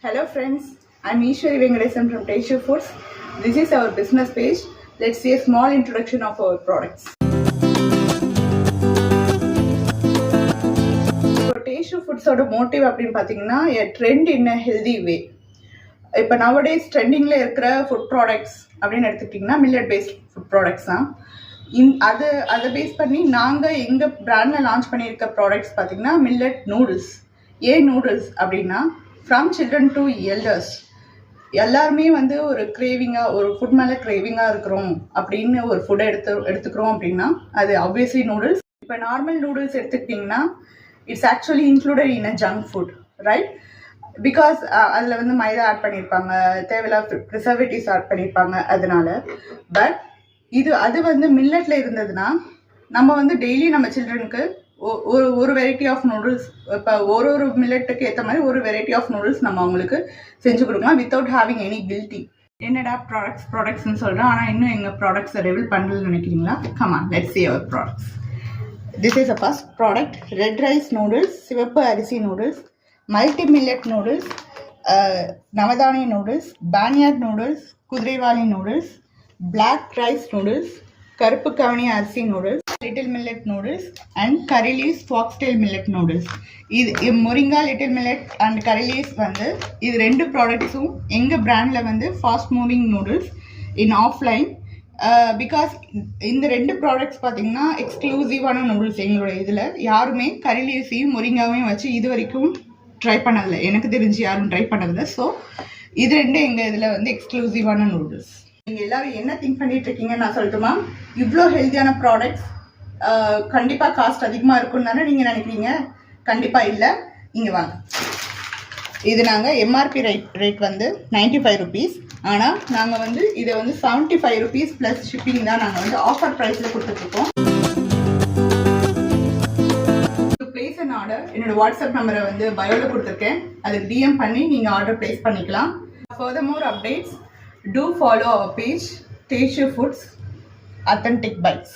Hello friends, I'm Ishwari Venkatesan from Taste Foods. This is our business page. Let's see a small introduction of our products. So Taste Foods motive அப்படின்னு பார்த்தீங்கன்னா a trend in a healthy way. இப்போ nowadays trendingல இருக்கிற food products அப்படின்னு எடுத்துக்கிட்டிங்கன்னா millet based food products தான். அதை base பண்ணி நாங்கள் எங்கள் பிராண்டில் லான்ச் பண்ணியிருக்க ப்ராடக்ட்ஸ் பார்த்தீங்கன்னா மில்லட் நூடுல்ஸ். ஏன் நூடுல்ஸ் அப்படின்னா ஃப்ரம் சில்ட்ரன் டு எல்டர்ஸ் எல்லாருமே வந்து ஒரு கிரேவிங்காக ஒரு ஃபுட் மேலே கிரேவிங்காக இருக்கிறோம் அப்படின்னு ஒரு ஃபுட்டை எடுத்துக்கிறோம் அப்படின்னா அது ஆப்வியஸ்லி நூடுல்ஸ். இப்போ நார்மல் நூடுல்ஸ் எடுத்துக்கிட்டிங்கன்னா it's actually included in a junk food, right? Because அதில் வந்து மைதா ஆட் பண்ணியிருப்பாங்க, தேவையில்லாத ப்ரிசர்வேட்டிவ்ஸ் ஆட் பண்ணியிருப்பாங்க. அதனால பட் அது வந்து மில்லட்ல இருந்ததுன்னா நம்ம வந்து டெய்லி நம்ம சில்ட்ரனுக்கு ஒரு வெரைட்டி ஆஃப் நூடுல்ஸ், இப்போ ஒரு மில்லட்டுக்கு ஏற்ற மாதிரி ஒரு வெரைட்டி ஆஃப் நூடுல்ஸ் நம்ம அவங்களுக்கு செஞ்சு கொடுக்கலாம் வித்தவுட் ஹேவிங் எனி கில்ட்டி. என்னடா ப்ராடக்ட்ஸ்ன்னு சொல்கிறேன், ஆனால் இன்னும் எங்கள் ப்ராடக்ட்ஸை ரிவீல் பண்ணலன்னு நினைக்கிறீங்களா? Come on, let's see our products. This is a first product, red rice noodles, சிவப்பு அரிசி நூடுல்ஸ், மல்டி மில்லட் நூடுல்ஸ், நவதானிய நூடுல்ஸ், பேன்யார்ட் நூடுல்ஸ், குதிரைவாலி நூடுல்ஸ், black rice noodles, கருப்பு கவனி அரிசி noodles, little millet noodles and curry leaves foxtail millet noodles. இது moringa, little millet and curry leaves வந்து இது ரெண்டு ப்ராடக்ட்ஸும் எங்கள் பிராண்டில் வந்து fast moving noodles in offline. Because இந்த ரெண்டு ப்ராடக்ட்ஸ் பார்த்தீங்கன்னா எக்ஸ்க்ளூசிவான நூடுல்ஸ். எங்களோட இதில் யாருமே கரி லீவ்ஸையும் மொரிங்காவையும் வச்சு இது வரைக்கும் ட்ரை பண்ணதில்லை, எனக்கு தெரிஞ்சு யாரும் ட்ரை பண்ணதில்லை. ஸோ இது ரெண்டு எங்கள் இதில் வந்து எக்ஸ்க்ளூசிவான நூடுல்ஸ். நீங்கள் எல்லாரும் என்ன திங்க் பண்ணிட்டு இருக்கீங்கன்னு நான் சொல்லட்டுமா? இவ்வளோ ஹெல்த்தியான ப்ராடக்ட்ஸ் கண்டிப்பாக காஸ்ட் அதிகமாக இருக்குன்னு தானே நீங்கள் நினைக்கிறீங்க? கண்டிப்பாக இல்லை. இங்கே வாங்க, இது நாங்கள் எம்ஆர்பி ரேட் வந்து 95 rupees, ஆனால் நாங்கள் வந்து இதை வந்து 75 rupees ப்ளஸ் ஷிப்பிங் தான் நாங்கள் வந்து ஆஃபர் ப்ரைஸில் கொடுத்துட்ருக்கோம். பிளேஸ் அண்ட் ஆர்டர் என்னோட வாட்ஸ்அப் நம்பரை வந்து பயோவில் கொடுத்துருக்கேன், அதுக்கு டிஎம் பண்ணி நீங்கள் ஆர்டர் ப்ளேஸ் பண்ணிக்கலாம். Furthermore updates, do follow our page Taste Foods Authentic Bites.